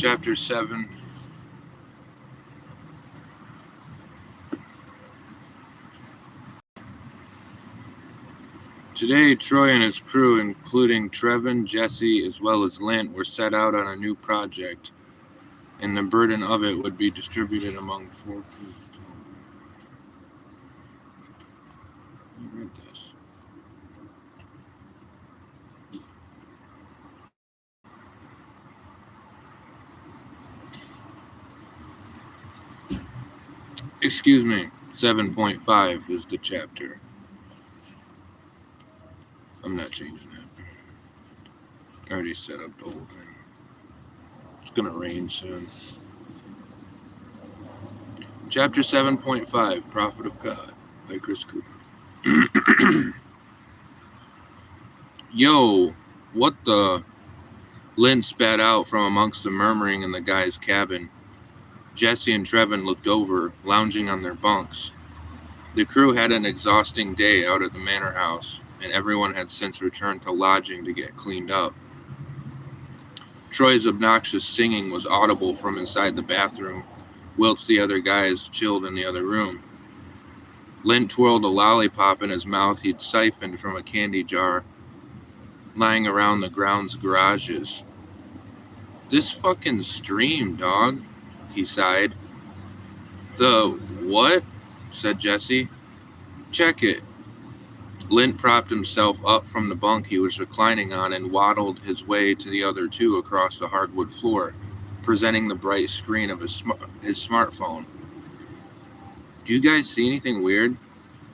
Chapter 7. Today, Troy and his crew, including Trevin, Jesse, as well as Lint, were set out on a new project, and the burden of it would be distributed among 4 crews. I read this. Excuse me, 7.5 is the chapter. I'm not changing that. I already set up the whole thing. It's gonna rain soon. Chapter 7.5, Prophet of God, by Chris Cooper. Yo, what the? Lynn spat out from amongst the murmuring in the guy's cabin. Jesse and Trevin looked over, lounging on their bunks. The crew had an exhausting day out at the manor house, and everyone had since returned to lodging to get cleaned up. Troy's obnoxious singing was audible from inside the bathroom, whilst the other guys chilled in the other room. Lynn twirled a lollipop in his mouth he'd siphoned from a candy jar lying around the ground's garages. This fucking stream, dog, he sighed. The what? Said Jesse. Check it. Lint propped himself up from the bunk he was reclining on and waddled his way to the other two across the hardwood floor, presenting the bright screen of his smartphone. Do you guys see anything weird?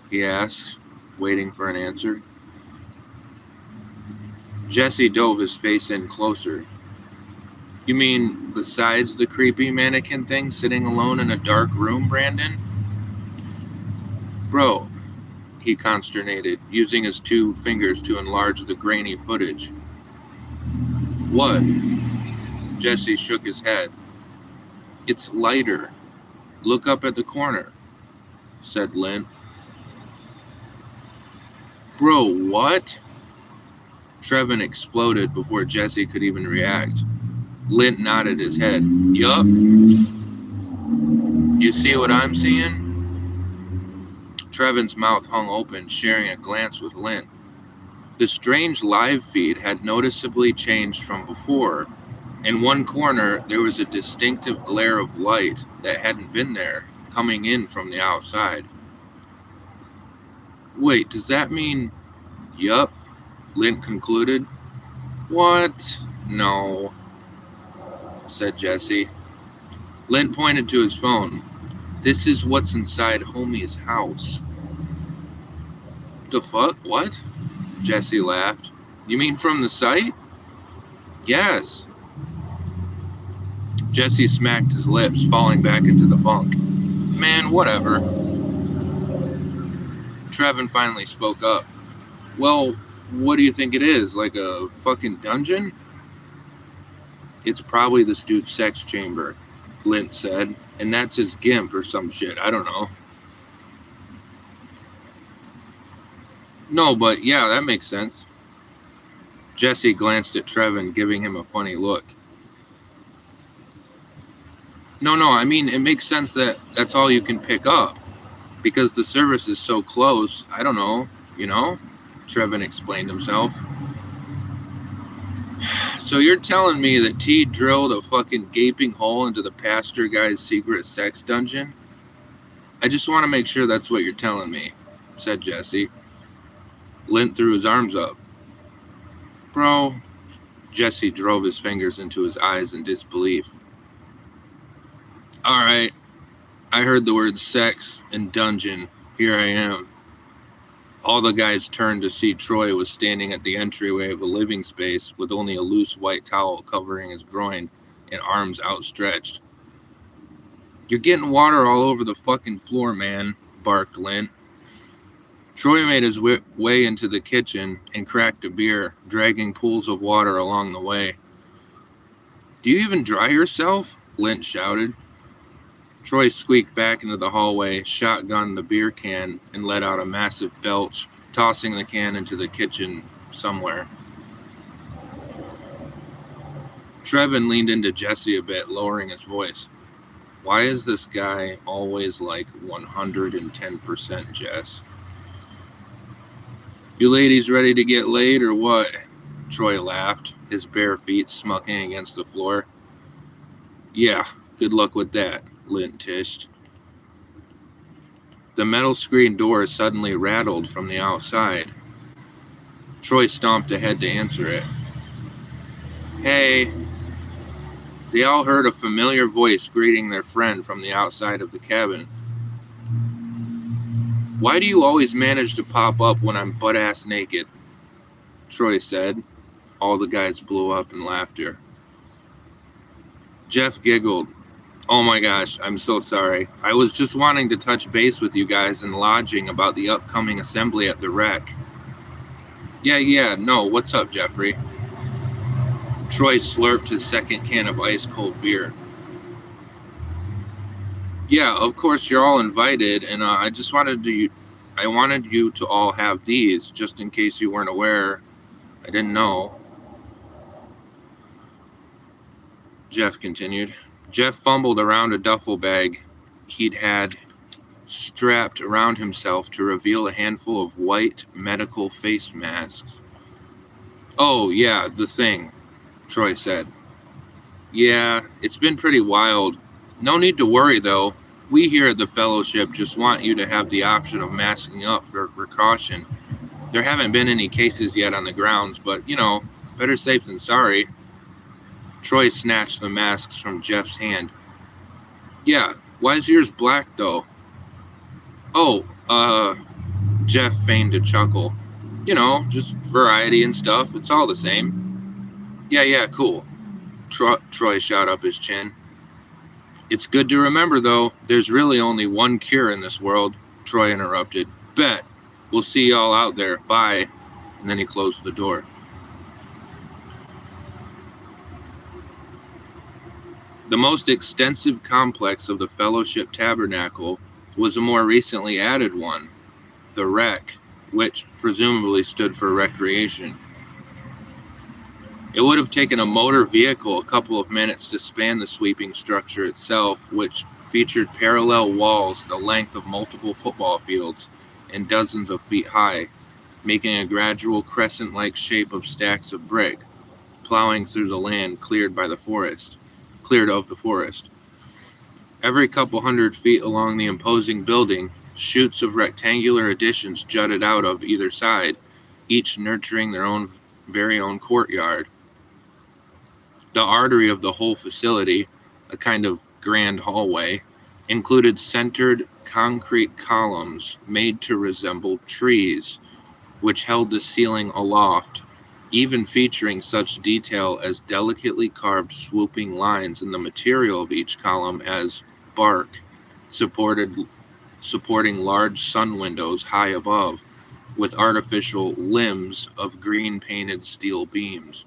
He asked, waiting for an answer. Jesse dove his face in closer. You mean besides the creepy mannequin thing sitting alone in a dark room, Brandon? Bro, he consternated, using his 2 fingers to enlarge the grainy footage. What? Jesse shook his head. It's lighter. Look up at the corner, said Lynn. Bro, what? Trevin exploded before Jesse could even react. Lint nodded his head. Yup. You see what I'm seeing? Trevin's mouth hung open, sharing a glance with Lint. The strange live feed had noticeably changed from before. In one corner, there was a distinctive glare of light that hadn't been there, coming in from the outside. Wait, does that mean... Yup, Lint concluded. What? No, said Jesse. Lint pointed to his phone. This is what's inside Homie's house. The fuck? What? Jesse laughed. You mean from the site? Yes. Jesse smacked his lips, falling back into the bunk. Man, whatever. Trevin finally spoke up. Well, what do you think it is? Like a fucking dungeon? It's probably this dude's sex chamber, Lint said. And that's his gimp or some shit. I don't know. No, but yeah, that makes sense. Jesse glanced at Trevin, giving him a funny look. No, I mean, it makes sense that that's all you can pick up. Because the service is so close, I don't know, you know? Trevin explained himself. So you're telling me that T drilled a fucking gaping hole into the pastor guy's secret sex dungeon? I just want to make sure that's what you're telling me, said Jesse. Lint threw his arms up. Bro, Jesse drove his fingers into his eyes in disbelief. All right, I heard the words sex and dungeon. Here I am. All the guys turned to see Troy was standing at the entryway of a living space with only a loose white towel covering his groin and arms outstretched. You're getting water all over the fucking floor, man, barked Lint. Troy made his way into the kitchen and cracked a beer, dragging pools of water along the way. Do you even dry yourself? Lint shouted. Troy squeaked back into the hallway, shotgunned the beer can, and let out a massive belch, tossing the can into the kitchen somewhere. Trevin leaned into Jesse a bit, lowering his voice. Why is this guy always like 110%, Jess? You ladies ready to get laid or what? Troy laughed, his bare feet smucking against the floor. Yeah, good luck with that, Lynn tished. The metal screen door suddenly rattled from the outside. Troy stomped ahead to answer it. Hey. They all heard a familiar voice greeting their friend from the outside of the cabin. Why do you always manage to pop up when I'm butt-ass naked? Troy said. All the guys blew up in laughter. Jeff giggled. Oh my gosh, I'm so sorry. I was just wanting to touch base with you guys in lodging about the upcoming assembly at the rec. Yeah, no, what's up, Jeffrey? Troy slurped his second can of ice-cold beer. Yeah, of course you're all invited, and I wanted you to all have these, just in case you weren't aware. I didn't know. Jeff continued. Jeff fumbled around a duffel bag he'd had strapped around himself to reveal a handful of white medical face masks. Oh, yeah, the thing, Troy said. Yeah, it's been pretty wild. No need to worry, though. We here at the Fellowship just want you to have the option of masking up for precaution. There haven't been any cases yet on the grounds, but, better safe than sorry. Troy snatched the masks from Jeff's hand. Yeah, why's yours black, though? Oh, Jeff feigned a chuckle. Just variety and stuff. It's all the same. Yeah, cool. Troy shot up his chin. It's good to remember, though, there's really only one cure in this world, Troy interrupted. Bet. We'll see y'all out there. Bye. And then he closed the door. The most extensive complex of the Fellowship Tabernacle was a more recently added one, the Rec, which presumably stood for recreation. It would have taken a motor vehicle a couple of minutes to span the sweeping structure itself, which featured parallel walls the length of multiple football fields and dozens of feet high, making a gradual crescent-like shape of stacks of brick, plowing through the land cleared of the forest. Every couple hundred feet along the imposing building, shoots of rectangular additions jutted out of either side, each nurturing their very own courtyard. The artery of the whole facility, a kind of grand hallway, included centered concrete columns made to resemble trees, which held the ceiling aloft, even featuring such detail as delicately carved swooping lines in the material of each column as bark, supporting large sun windows high above, with artificial limbs of green-painted steel beams.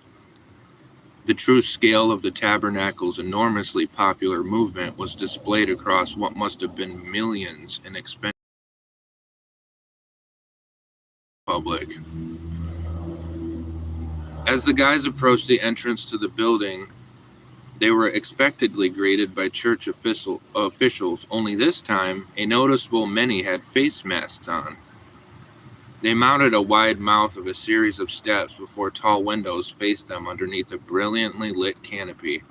The true scale of the tabernacle's enormously popular movement was displayed across what must have been millions in expensive public. As the guys approached the entrance to the building, they were expectedly greeted by church officials, only this time a noticeable many had face masks on. They mounted a wide mouth of a series of steps before tall windows faced them underneath a brilliantly lit canopy.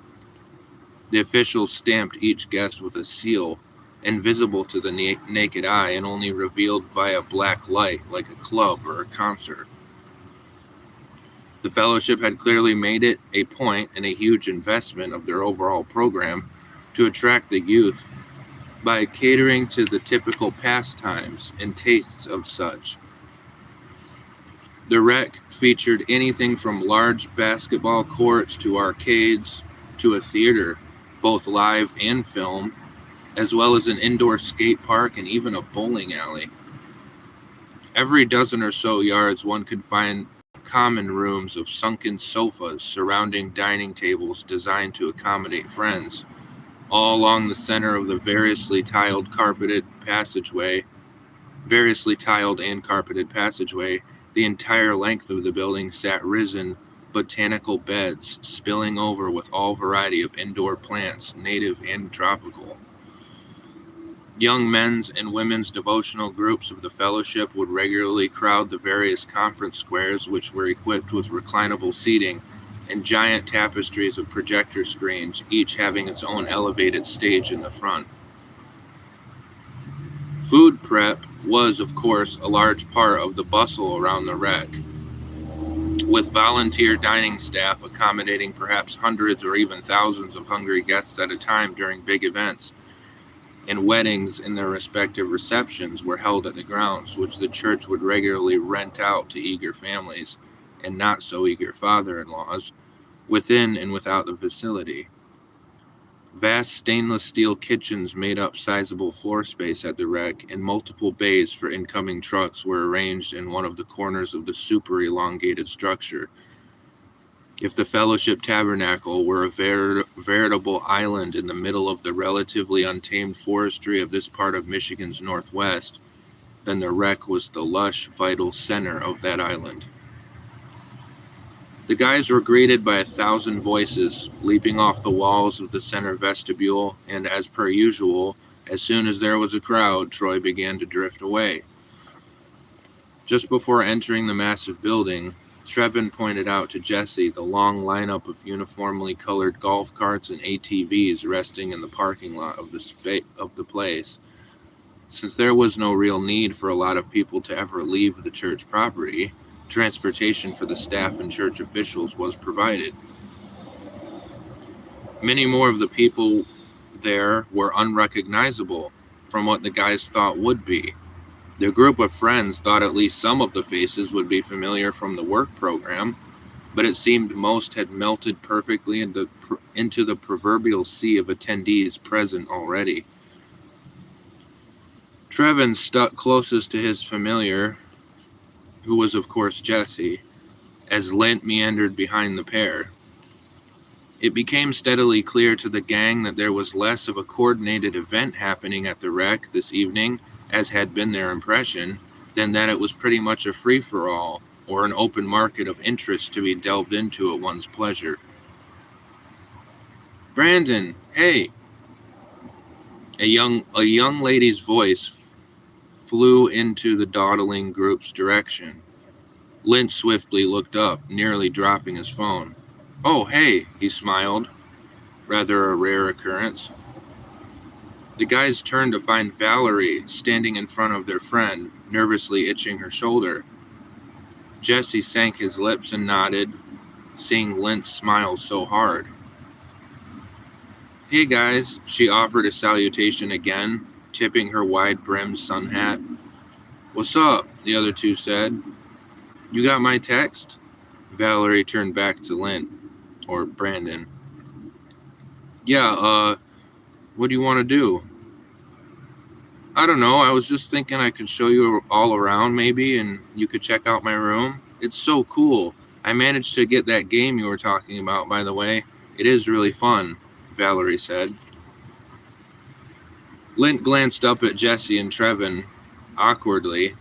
The officials stamped each guest with a seal, invisible to the naked eye and only revealed via black light like a club or a concert. The Fellowship had clearly made it a point and a huge investment of their overall program to attract the youth by catering to the typical pastimes and tastes of such. The Rec featured anything from large basketball courts to arcades to a theater, both live and film, as well as an indoor skate park and even a bowling alley. Every dozen or so yards one could find common rooms of sunken sofas surrounding dining tables designed to accommodate friends, all along the center of the variously tiled and carpeted passageway. The entire length of the building sat risen botanical beds spilling over with all variety of indoor plants, native and tropical. Young men's and women's devotional groups of the fellowship would regularly crowd the various conference squares, which were equipped with reclinable seating and giant tapestries of projector screens, each having its own elevated stage in the front. Food prep was, of course, a large part of the bustle around the wreck, with volunteer dining staff accommodating perhaps hundreds or even thousands of hungry guests at a time during big events, and weddings and their respective receptions were held at the grounds, which the church would regularly rent out to eager families and not so eager father-in-laws, within and without the facility. Vast stainless steel kitchens made up sizable floor space at the wreck, and multiple bays for incoming trucks were arranged in one of the corners of the super elongated structure. If the Fellowship Tabernacle were a veritable island in the middle of the relatively untamed forestry of this part of Michigan's Northwest, then the wreck was the lush, vital center of that island. The guys were greeted by 1,000 voices, leaping off the walls of the center vestibule, and as per usual, as soon as there was a crowd, Troy began to drift away. Just before entering the massive building, Trevin pointed out to Jesse the long lineup of uniformly colored golf carts and ATVs resting in the parking lot of the place. Since there was no real need for a lot of people to ever leave the church property, transportation for the staff and church officials was provided. Many more of the people there were unrecognizable from what the guys thought would be. Their group of friends thought at least some of the faces would be familiar from the work program, but it seemed most had melted perfectly into the proverbial sea of attendees present already. Trevin stuck closest to his familiar, who was of course Jesse, as Lent meandered behind the pair. It became steadily clear to the gang that there was less of a coordinated event happening at the wreck this evening, as had been their impression, than that it was pretty much a free-for-all, or an open market of interest to be delved into at one's pleasure. "Brandon, hey!" A young lady's voice flew into the dawdling group's direction. Lynch swiftly looked up, nearly dropping his phone. "Oh, hey," he smiled. Rather a rare occurrence. The guys turned to find Valerie standing in front of their friend, nervously itching her shoulder. Jesse sank his lips and nodded, seeing Lynch smile so hard. "Hey guys," she offered a salutation again, tipping her wide-brimmed sun hat. "What's up?" the other two said. "You got my text?" Valerie turned back to Lynn, or Brandon. "Yeah, what do you want to do?" "I don't know, I was just thinking I could show you all around maybe, and you could check out my room. It's so cool. I managed to get that game you were talking about, by the way. It is really fun," Valerie said. Lint glanced up at Jesse and Trevin, awkwardly.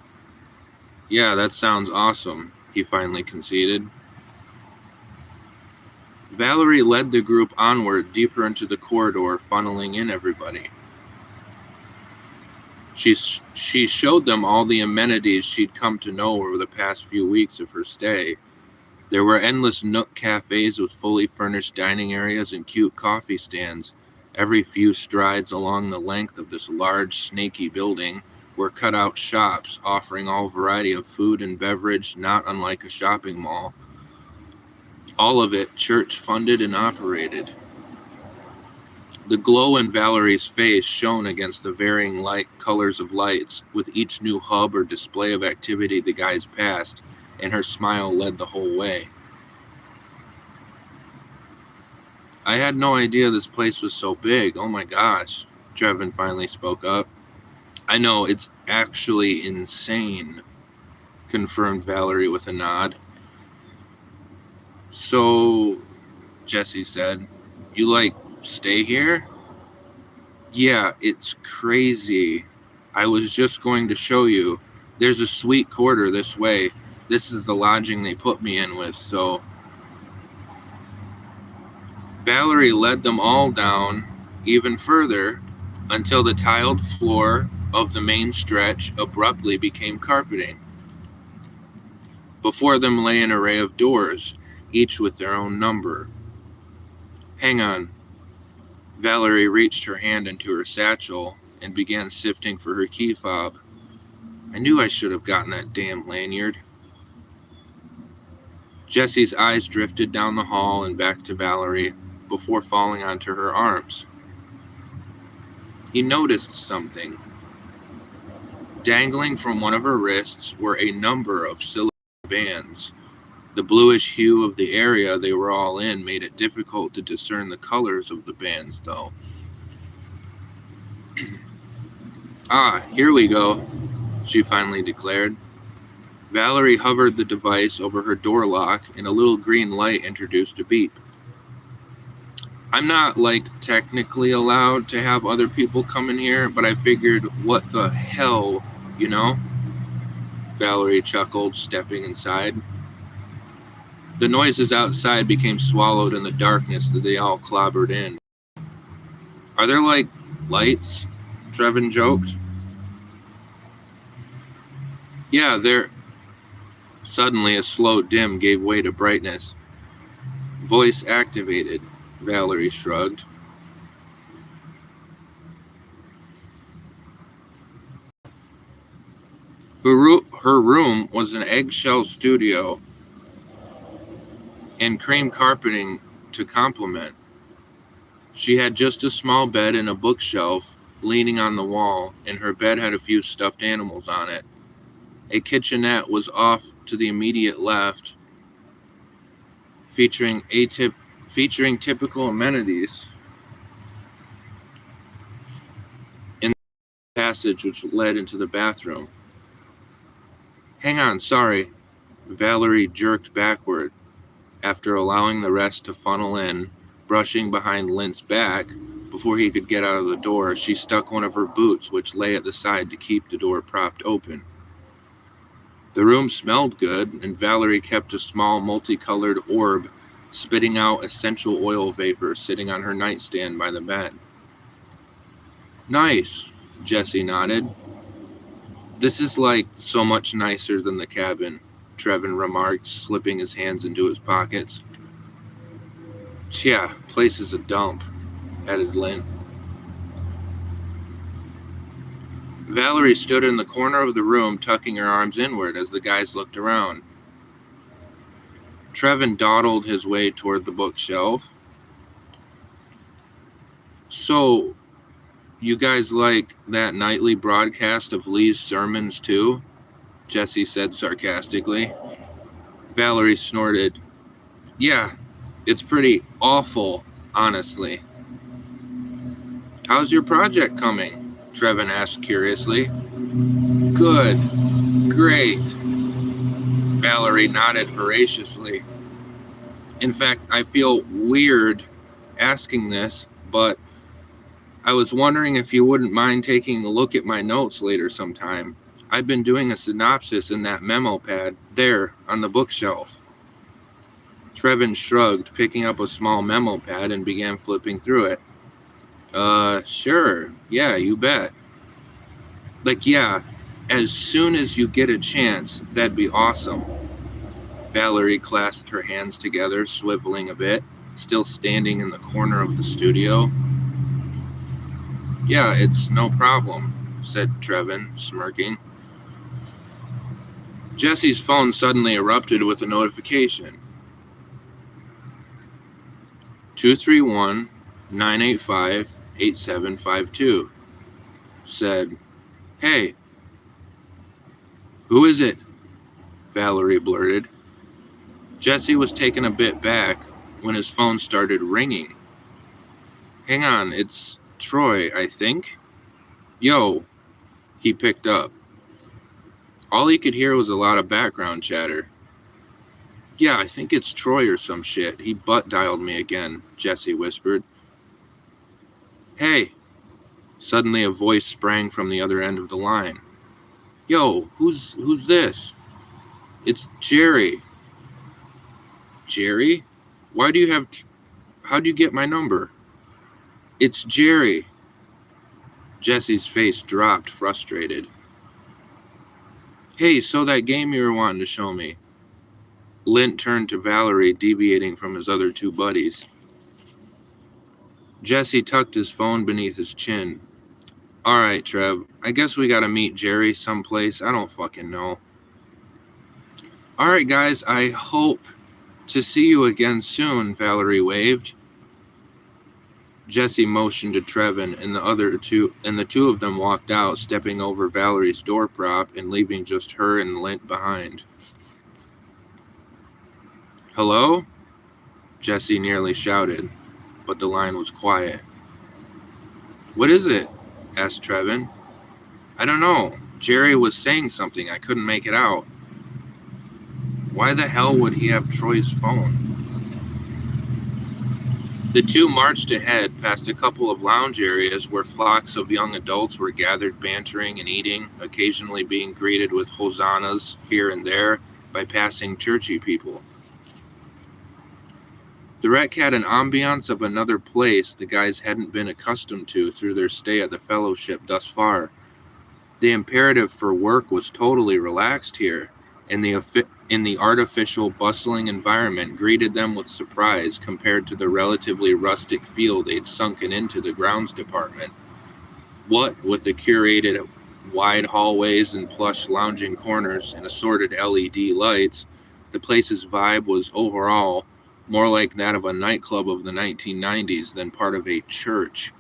"Yeah, that sounds awesome," he finally conceded. Valerie led the group onward deeper into the corridor, funneling in everybody. She showed them all the amenities she'd come to know over the past few weeks of her stay. There were endless nook cafes with fully furnished dining areas and cute coffee stands. Every few strides along the length of this large, snaky building were cut-out shops offering all variety of food and beverage, not unlike a shopping mall. All of it church-funded and operated. The glow in Valerie's face shone against the varying colors of lights, with each new hub or display of activity the guys passed, and her smile led the whole way. "I had no idea this place was so big. Oh my gosh," Trevin finally spoke up. "I know, it's actually insane," confirmed Valerie with a nod. "So," Jesse said, "you stay here?" "Yeah, it's crazy. I was just going to show you. There's a sweet quarter this way. This is the lodging they put me in with, so..." Valerie led them all down even further until the tiled floor of the main stretch abruptly became carpeting. Before them lay an array of doors, each with their own number. Hang on. Valerie reached her hand into her satchel and began sifting for her key fob. I knew I should have gotten that damn lanyard. Jesse's eyes drifted down the hall and back to Valerie before falling onto her arms. He noticed something. Dangling from one of her wrists were a number of silhouette bands. The bluish hue of the area they were all in made it difficult to discern the colors of the bands, though. Ah, here we go, she finally declared. Valerie hovered the device over her door lock, and a little green light introduced a beep. I'm not, technically allowed to have other people come in here, but I figured, what the hell, you know? Valerie chuckled, stepping inside. The noises outside became swallowed in the darkness that they all clobbered in. Are there, lights? Trevin joked. Yeah, there. Suddenly, a slow dim gave way to brightness. Voice activated, Valerie shrugged. Her room was an eggshell studio and cream carpeting to complement. She had just a small bed and a bookshelf leaning on the wall, and her bed had a few stuffed animals on it. A kitchenette was off to the immediate left, featuring typical amenities in the passage which led into the bathroom. Hang on, sorry. Valerie jerked backward after allowing the rest to funnel in, brushing behind Lint's back. Before he could get out of the door, she stuck one of her boots, which lay at the side, to keep the door propped open. The room smelled good, and Valerie kept a small multicolored orb spitting out essential oil vapor sitting on her nightstand by the bed. Nice, Jesse nodded. This is so much nicer than the cabin, Trevin remarked, slipping his hands into his pockets. Yeah, place is a dump, added Lynn. Valerie stood in the corner of the room, tucking her arms inward as the guys looked around. Trevin dawdled his way toward the bookshelf. So, you guys like that nightly broadcast of Lee's sermons too? Jesse said sarcastically. Valerie snorted. Yeah, it's pretty awful, honestly. How's your project coming? Trevin asked curiously. Good. Great. Valerie nodded voraciously. In fact, I feel weird asking this, but I was wondering if you wouldn't mind taking a look at my notes later sometime. I've been doing a synopsis in that memo pad there on the bookshelf. Trevin shrugged, picking up a small memo pad and began flipping through it. Sure. Yeah, you bet. Yeah, as soon as you get a chance, that'd be awesome. Valerie clasped her hands together, swiveling a bit, still standing in the corner of the studio. Yeah, it's no problem, said Trevin, smirking. Jesse's phone suddenly erupted with a notification. 231-985-8752 said, Hey. Who is it? Valerie blurted. Jesse was taken a bit back when his phone started ringing. Hang on, it's Troy, I think. Yo, he picked up. All he could hear was a lot of background chatter. Yeah, I think it's Troy or some shit. He butt dialed me again, Jesse whispered. Hey. Suddenly a voice sprang from the other end of the line. Yo, who's this? It's Jerry. Jerry? Why do you have... How'd you get my number? It's Jerry. Jesse's face dropped, frustrated. Hey, so that game you were wanting to show me. Lint turned to Valerie, deviating from his other two buddies. Jesse tucked his phone beneath his chin. All right, Trev, I guess we gotta meet Jerry someplace. I don't fucking know. All right, guys, I hope to see you again soon, Valerie waved. Jesse motioned to Trevin, and the two of them walked out, stepping over Valerie's door prop and leaving just her and Lint behind. Hello? Jesse nearly shouted, but the line was quiet. What is it? Asked Trevin. I don't know. Jerry was saying something. I couldn't make it out. Why the hell would he have Troy's phone? The two marched ahead past a couple of lounge areas where flocks of young adults were gathered bantering and eating, occasionally being greeted with hosannas here and there by passing churchy people. The wreck had an ambiance of another place the guys hadn't been accustomed to through their stay at the fellowship thus far. The imperative for work was totally relaxed here, and the artificial, bustling environment greeted them with surprise compared to the relatively rustic feel they'd sunken into the grounds department. What with the curated wide hallways and plush lounging corners and assorted LED lights, the place's vibe was overall more like that of a nightclub of the 1990s than part of a church,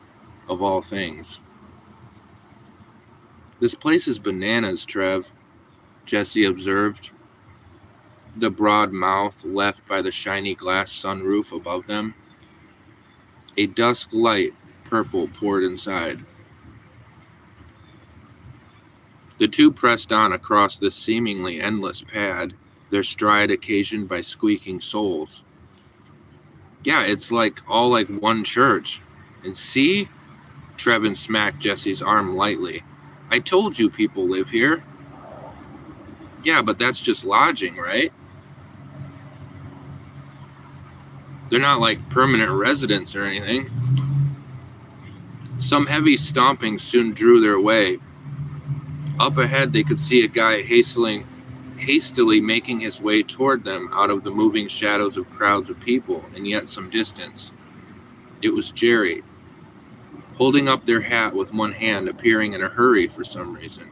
of all things. This place is bananas, Trev, Jesse observed, the broad mouth left by the shiny glass sunroof above them. A dusk light, purple, poured inside. The two pressed on across this seemingly endless pad, their stride occasioned by squeaking soles. Yeah, it's all like one church. And see? Trevin smacked Jesse's arm lightly. I told you people live here. Yeah, but that's just lodging, right? They're not like permanent residents or anything. Some heavy stomping soon drew their way. Up ahead, they could see a guy hastily making his way toward them out of the moving shadows of crowds of people and yet some distance. It was Jerry, holding up their hat with one hand, appearing in a hurry for some reason.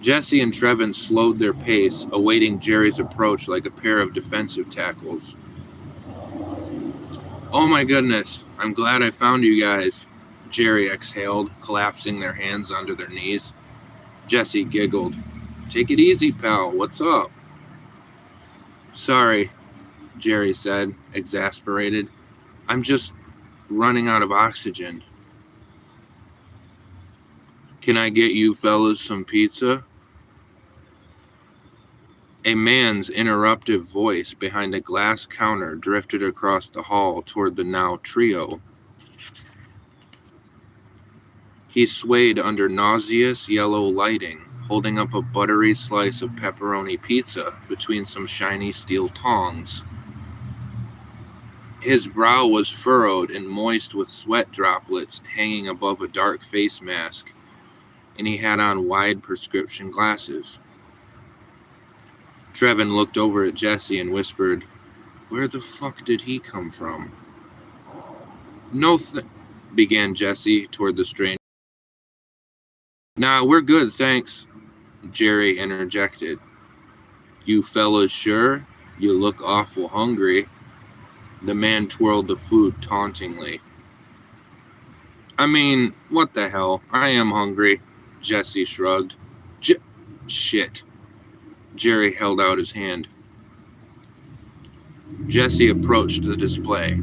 Jesse and Trevin slowed their pace, awaiting Jerry's approach like a pair of defensive tackles. Oh my goodness, I'm glad I found you guys, Jerry exhaled, collapsing their hands onto their knees. Jesse giggled. Take it easy, pal. What's up? Sorry, Jerry said, exasperated. I'm just running out of oxygen. Can I get you fellas some pizza? A man's interruptive voice behind a glass counter drifted across the hall toward the now trio. He swayed under nauseous yellow lighting, holding up a buttery slice of pepperoni pizza between some shiny steel tongs. His brow was furrowed and moist with sweat droplets hanging above a dark face mask, and he had on wide prescription glasses. Trevin looked over at Jesse and whispered, Where the fuck did he come from? Began Jesse toward the stranger. Nah, we're good, thanks, Jerry interjected. You fellas sure? You look awful hungry. The man twirled the food tauntingly. I mean, what the hell? I am hungry, Jesse shrugged. Shit. Jerry held out his hand. Jesse approached the display.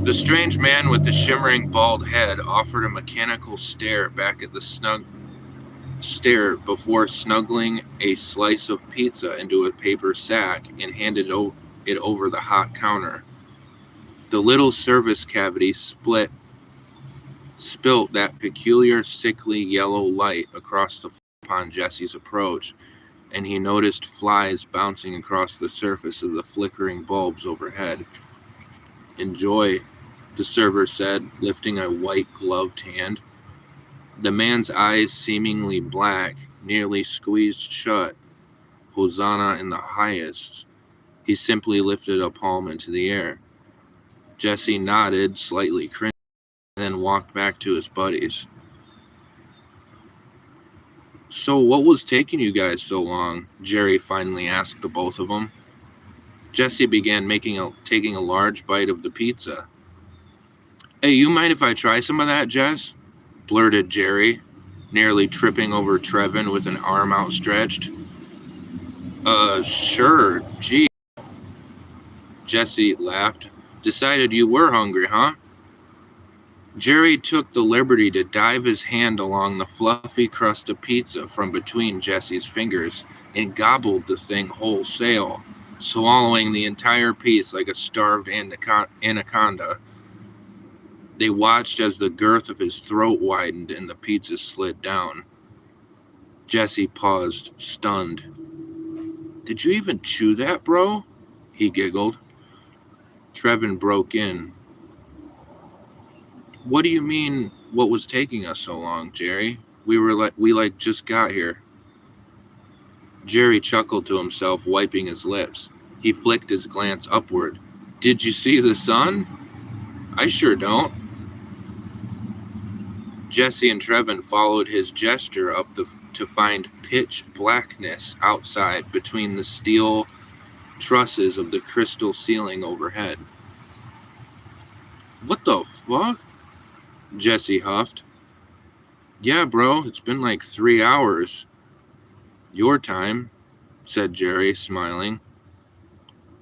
The strange man with the shimmering bald head offered a mechanical stare back at the stare before snuggling a slice of pizza into a paper sack and handed it over the hot counter. The little service cavity spilt that peculiar sickly yellow light across the floor upon Jesse's approach, and he noticed flies bouncing across the surface of the flickering bulbs overhead. "Enjoy," the server said, lifting a white-gloved hand. The man's eyes, seemingly black, nearly squeezed shut. Hosanna in the highest. He simply lifted a palm into the air. Jesse nodded, slightly cringed, and then walked back to his buddies. "So what was taking you guys so long?" Jerry finally asked the both of them. Jesse began taking a large bite of the pizza. "Hey, you mind if I try some of that, Jess?" blurted Jerry, nearly tripping over Trevin with an arm outstretched. Sure, gee." Jesse laughed. "Decided you were hungry, huh?" Jerry took the liberty to dive his hand along the fluffy crust of pizza from between Jesse's fingers and gobbled the thing wholesale, swallowing the entire piece like a starved anaconda. They watched as the girth of his throat widened and the pizza slid down. Jesse paused, stunned. "Did you even chew that, bro?" he giggled. Trevin broke in. "What do you mean, what was taking us so long, Jerry? We just got here." Jerry chuckled to himself, wiping his lips. He flicked his glance upward. "Did you see the sun? I sure don't." Jesse and Trevin followed his gesture to find pitch blackness outside between the steel trusses of the crystal ceiling overhead. "What the fuck?" Jesse huffed. "Yeah, bro, it's been like 3 hours. Your time," said Jerry, smiling.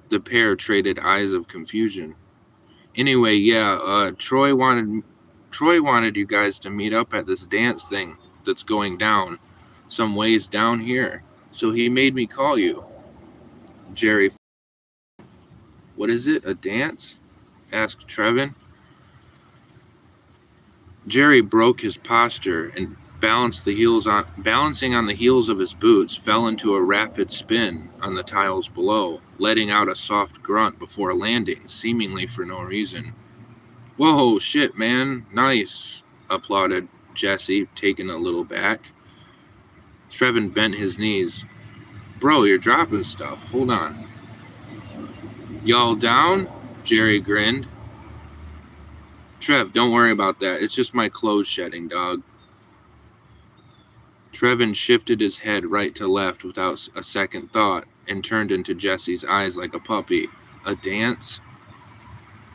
The pair traded eyes of confusion. "Anyway, yeah, Troy wanted you guys to meet up at this dance thing that's going down, some ways down here. So he made me call you." Jerry. "What is it, a dance?" asked Trevin. Jerry broke his posture and balancing on the heels of his boots, fell into a rapid spin on the tiles below, letting out a soft grunt before landing, seemingly for no reason. "Whoa, shit, man, nice," applauded Jesse, taken a little back. Trevin bent his knees. "Bro, you're dropping stuff. Hold on." "Y'all down?" Jerry grinned. "Trev, don't worry about that. It's just my clothes shedding, dog." Trevin shifted his head right to left without a second thought and turned into Jesse's eyes like a puppy. "A dance?"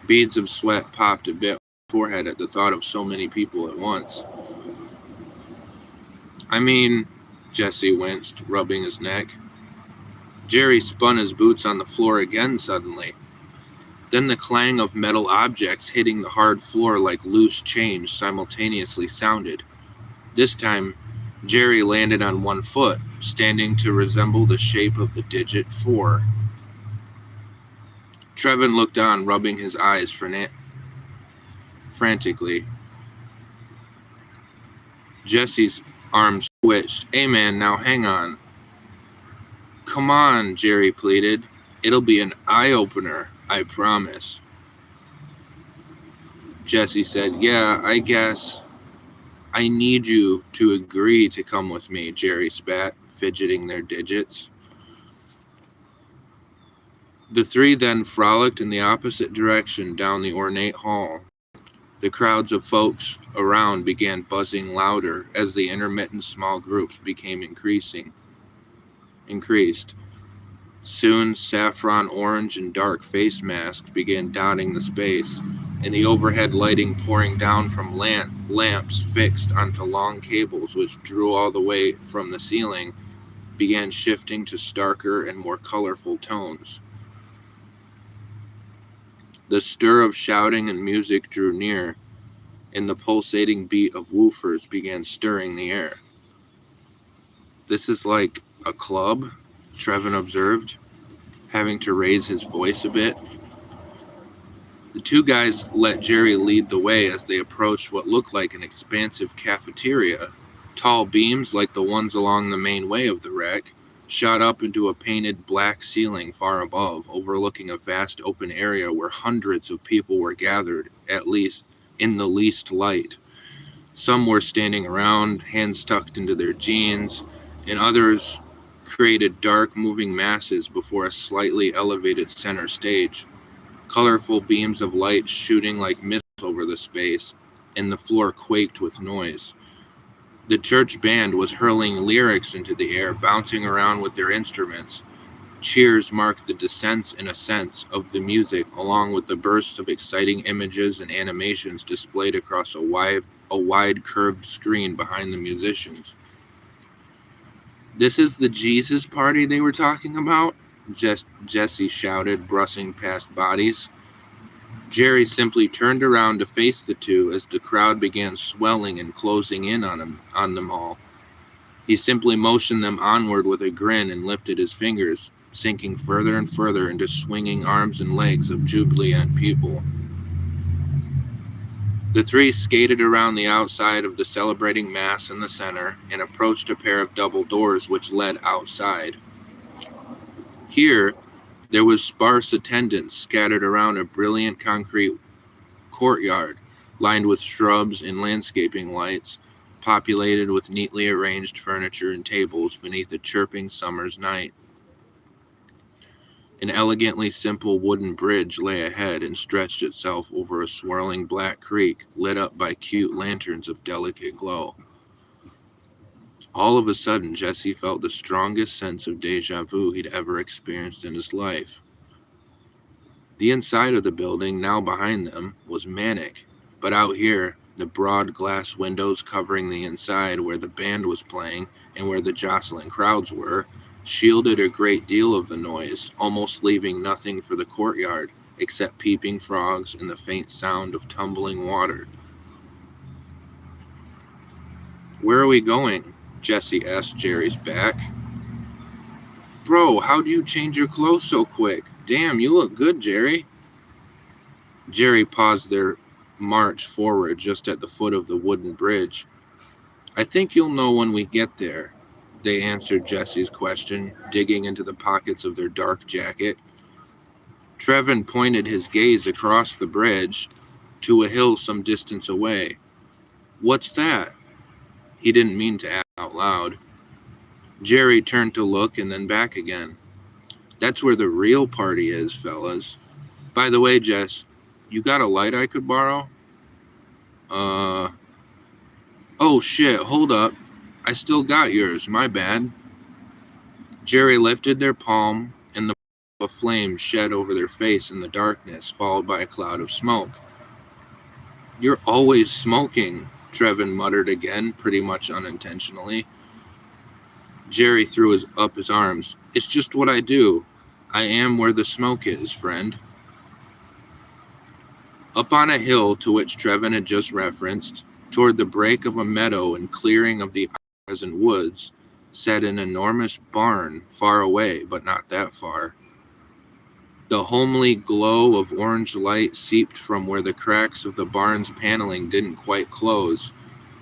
Beads of sweat popped a bit on his forehead at the thought of so many people at once. "I mean," Jesse winced, rubbing his neck. Jerry spun his boots on the floor again suddenly. Then the clang of metal objects hitting the hard floor like loose change simultaneously sounded. This time, Jerry landed on one foot, standing to resemble the shape of the digit 4. Trevin looked on, rubbing his eyes frantically. Jesse's arms twitched. "Hey man, now hang on." "Come on," Jerry pleaded. "It'll be an eye-opener, I promise." Jesse said, "Yeah, I guess. I need you to agree to come with me," Jerry spat, fidgeting their digits. The three then frolicked in the opposite direction down the ornate hall. The crowds of folks around began buzzing louder as the intermittent small groups became increased. Soon, saffron orange and dark face masks began dotting the space, and the overhead lighting pouring down from lamps fixed onto long cables which drew all the way from the ceiling began shifting to starker and more colorful tones. The stir of shouting and music drew near, and the pulsating beat of woofers began stirring the air. "This is like a club," Trevin observed, having to raise his voice a bit. The two guys let Jerry lead the way as they approached what looked like an expansive cafeteria. Tall beams, like the ones along the main way of the wreck, shot up into a painted black ceiling far above, overlooking a vast open area where hundreds of people were gathered, at least in the least light. Some were standing around, hands tucked into their jeans, and others created dark, moving masses before a slightly elevated center stage. Colorful beams of light shooting like mists over the space, and the floor quaked with noise. The church band was hurling lyrics into the air, bouncing around with their instruments. Cheers marked the descents and ascents of the music, along with the bursts of exciting images and animations displayed across a wide curved screen behind the musicians. "This is the Jesus party they were talking about?" Jesse shouted, brushing past bodies. Jerry simply turned around to face the two as the crowd began swelling and closing in on them all. He simply motioned them onward with a grin and lifted his fingers, sinking further and further into swinging arms and legs of jubilant people. The three skated around the outside of the celebrating mass in the center and approached a pair of double doors which led outside. Here, there was sparse attendance scattered around a brilliant concrete courtyard, lined with shrubs and landscaping lights, populated with neatly arranged furniture and tables beneath a chirping summer's night. An elegantly simple wooden bridge lay ahead and stretched itself over a swirling black creek, lit up by cute lanterns of delicate glow. All of a sudden, Jesse felt the strongest sense of déjà vu he'd ever experienced in his life. The inside of the building, now behind them, was manic, but out here, the broad glass windows covering the inside where the band was playing and where the jostling crowds were, shielded a great deal of the noise, almost leaving nothing for the courtyard except peeping frogs and the faint sound of tumbling water. "Where are we going?" Jesse asked Jerry's back. "Bro, how do you change your clothes so quick? Damn, you look good, Jerry." Jerry paused their march forward just at the foot of the wooden bridge. "I think you'll know when we get there," they answered Jesse's question, digging into the pockets of their dark jacket. Trevin pointed his gaze across the bridge to a hill some distance away. "What's that?" He didn't mean to ask out loud. Jerry turned to look and then back again. "That's where the real party is, fellas. By the way, Jess, you got a light I could borrow?" Oh shit, hold up. I still got yours, my bad." Jerry lifted their palm, and the flame shed over their face in the darkness, followed by a cloud of smoke. "You're always smoking," Trevin muttered again, pretty much unintentionally. Jerry threw up his arms. "It's just what I do. I am where the smoke is, friend." Up on a hill to which Trevin had just referenced, toward the break of a meadow and clearing of the present woods, sat an enormous barn, far away, but not that far. The homely glow of orange light seeped from where the cracks of the barn's paneling didn't quite close.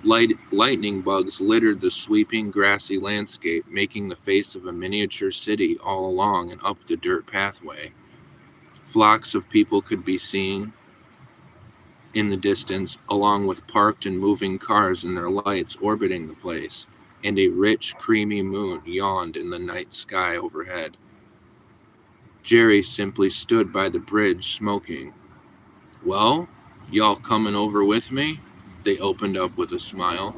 Lightning bugs littered the sweeping grassy landscape, making the face of a miniature city all along and up the dirt pathway. Flocks of people could be seen in the distance, along with parked and moving cars and their lights orbiting the place, and a rich, creamy moon yawned in the night sky overhead. Jerry simply stood by the bridge, smoking. "Well, y'all coming over with me?" They opened up with a smile.